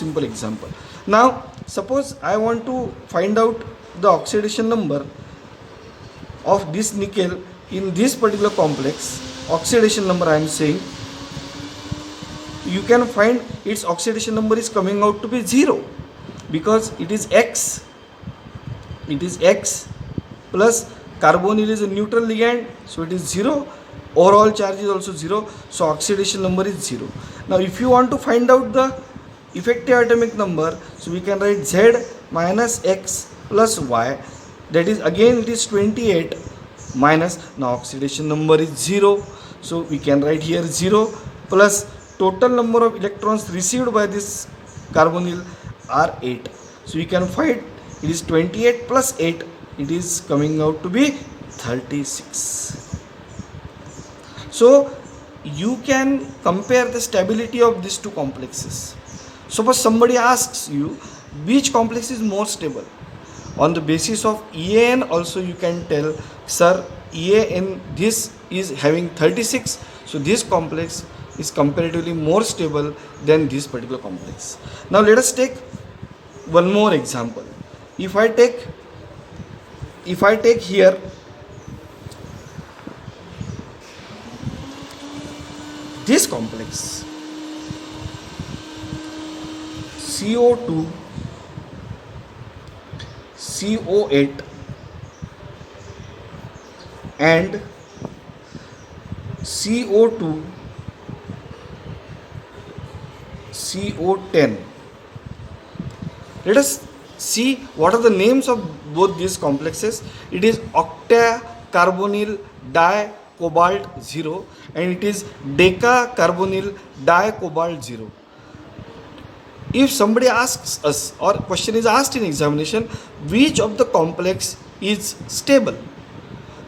simple example. Now suppose I want to find out the oxidation number of this nickel in this particular complex. Oxidation number I am saying, you can find its oxidation number is coming out to be 0 because it is X plus carbonyl is a neutral ligand, so it is 0. Overall charge is also 0, so oxidation number is 0. Now if you want to find out the effective atomic number, so we can write Z minus X plus Y, that is again it is 28 minus, now oxidation number is 0, so we can write here 0 plus total number of electrons received by this carbonyl are 8. So you can find it is 28 plus 8, it is coming out to be 36. So you can compare the stability of these two complexes. Suppose somebody asks you which complex is more stable. On the basis of EAN also you can tell, sir, EAN this is having 36, so this complex is comparatively more stable than this particular complex. Now let us take one more example. If I take here this complex CO2 CO8 and CO2 CO10, let us see what are the names of both these complexes. It is octacarbonyl dicobalt 0 and it is decacarbonyl dicobalt 0. If somebody asks us, or question is asked in examination, which of the complex is stable,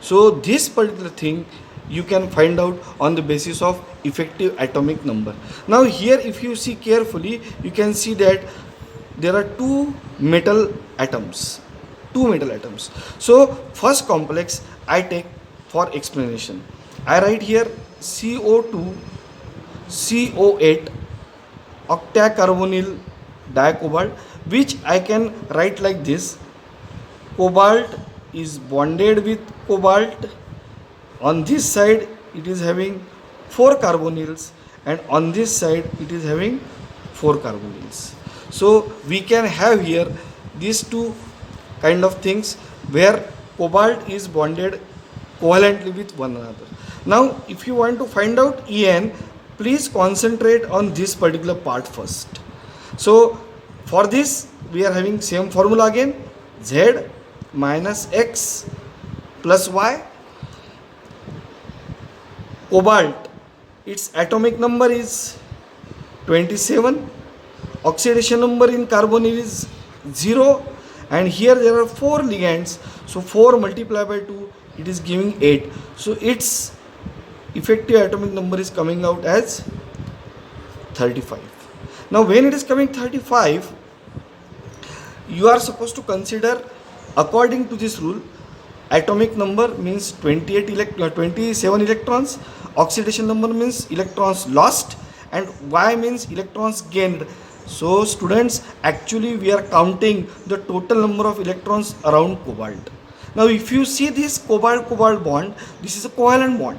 so this particular thing you can find out on the basis of effective atomic number. Now here if you see carefully, you can see that there are two metal atoms. So first complex I take for explanation. I write here CO2 CO8 octacarbonyl dicobalt, which I can write like this: cobalt is bonded with cobalt. On this side it is having 4 carbonyls and on this side it is having 4 carbonyls. So we can have here these two kind of things where cobalt is bonded covalently with one another. Now if you want to find out EN, please concentrate on this particular part first. So for this we are having same formula again, Z minus X plus Y. Cobalt, its atomic number is 27, oxidation number in carbonyl is 0, and here there are 4 ligands, so 4 multiplied by 2 it is giving 8, so its effective atomic number is coming out as 35. Now when it is coming 35, you are supposed to consider, according to this rule, atomic number means 27 electrons, oxidation number means electrons lost, and Y means electrons gained. So students, actually we are counting the total number of electrons around cobalt. Now if you see this cobalt-cobalt bond, this is a covalent bond.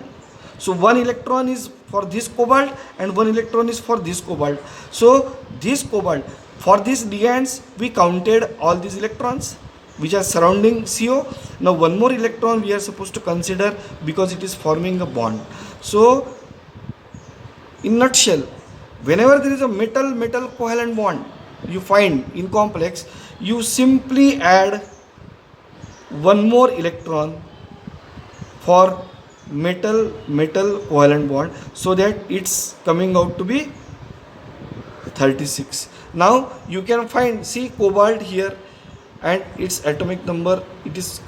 So 1 electron is for this cobalt and 1 electron is for this cobalt. So this cobalt, for these ligands we counted all these electrons which are surrounding CO. Now one more electron we are supposed to consider because it is forming a bond. So in nutshell, whenever there is a metal covalent bond you find in complex, you simply add one more electron for metal covalent bond, so that it's coming out to be 36. Now you can find, see cobalt here and its atomic number, it is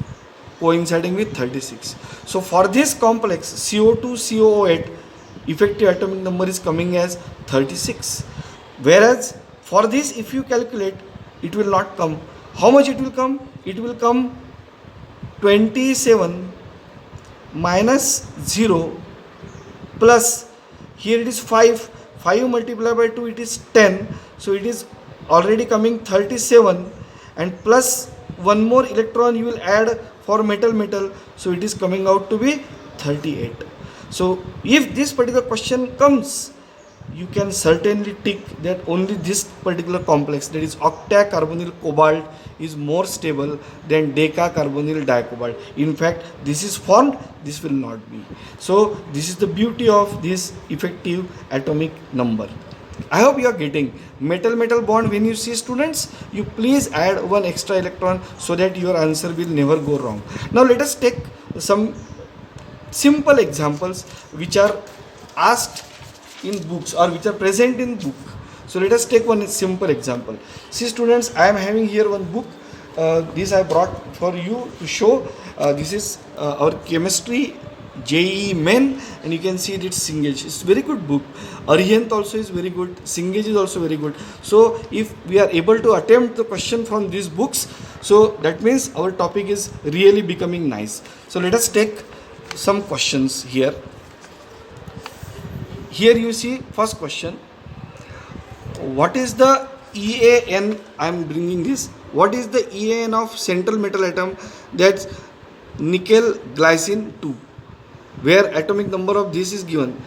coinciding with 36. So for this complex CO2 CO8, effective atomic number is coming as 36, whereas for this if you calculate, it will not come. How much it will come? It will come 27 minus 0 plus, here it is 5 multiplied by 2 it is 10, so it is already coming 37, and plus one more electron you will add for metal, so it is coming out to be 38. So if this particular question comes, you can certainly tick that only this particular complex, that is octacarbonyl cobalt, is more stable than decacarbonyl dicobalt. In fact, this is formed, this will not be. So this is the beauty of this effective atomic number. I hope you are getting. Metal bond, when you see, students, you please add one extra electron so that your answer will never go wrong. Now let us take some simple examples which are asked in books or which are present in book. So let us take one simple example. See, students, I am having here one book. This I brought for you to show. This is our chemistry JEE Main, and you can see it's Singesh. It's very good book. Arihant also is very good. Singesh is also very good. So if we are able to attempt the question from these books, so that means our topic is really becoming nice. So let us take some questions here. Here you see first question. What is the EAN? I am bringing this. What is the EAN of central metal atom? That's nickel glycine 2, where atomic number of this is given.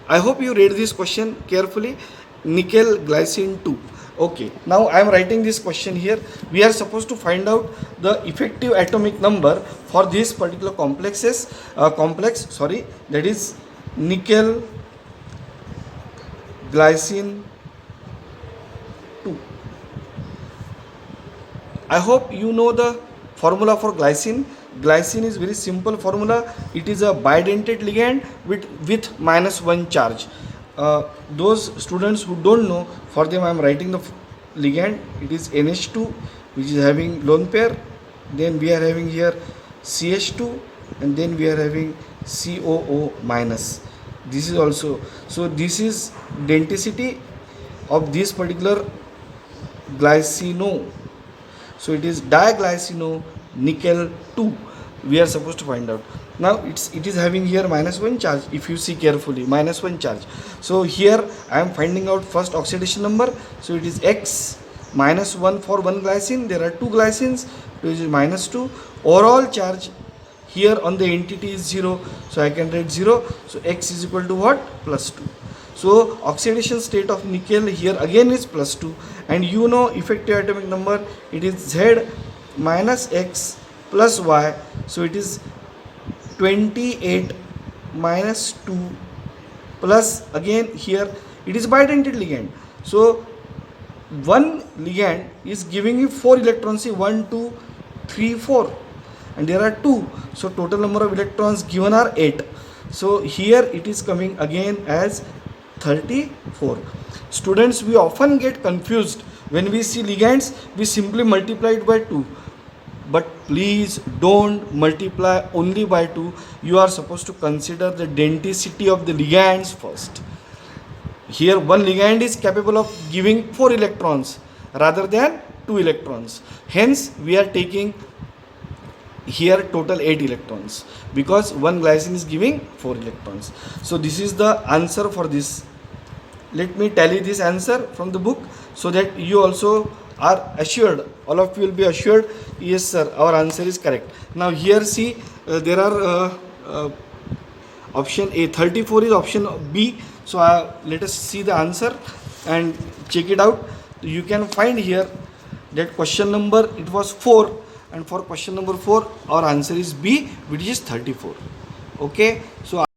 I hope you read this question carefully. Nickel glycine 2. Okay, now I am writing this question here. We are supposed to find out the effective atomic number for this particular complex, that is nickel glycine 2. I hope you know the formula for glycine. Glycine is very simple formula. It is a bidentate ligand with -1 charge. Those students who don't know, for them I am writing the ligand. It is NH2, which is having lone pair. Then we are having here CH2, and then we are having COO minus. This is also, so this is denticity of this particular glycino. So it is diglycino nickel 2 we are supposed to find out. Now it is having here -1 charge. If you see carefully, -1 charge. So here I am finding out first oxidation number. So it is X -1 for one glycine. There are two glycines, which is -2. Overall charge here on the entity is 0, so I can write 0. So X is equal to what? +2. So oxidation state of nickel here again is +2, and you know effective atomic number, it is Z minus X plus Y. So it is 28 minus 2 plus, again here it is bidentate ligand. So one ligand is giving you 4 electrons. See, 1 2 3 4, and there are 2, so total number of electrons given are 8. So here it is coming again as 34. Students, we often get confused when we see ligands. We simply multiply it by 2, but please don't multiply only by 2. You are supposed to consider the denticity of the ligands first. Here one ligand is capable of giving 4 electrons rather than 2 electrons. Hence we are taking here total 8 electrons, because one glycine is giving 4 electrons. So this is the answer for this. Let me tell you this answer from the book, so that you also are assured, all of you will be assured, yes sir, our answer is correct. Now here see, there are option A, 34 is option B. So let us see the answer and check it out. You can find here that question number, it was 4, and for question number 4 our answer is B, which is 34. Okay, so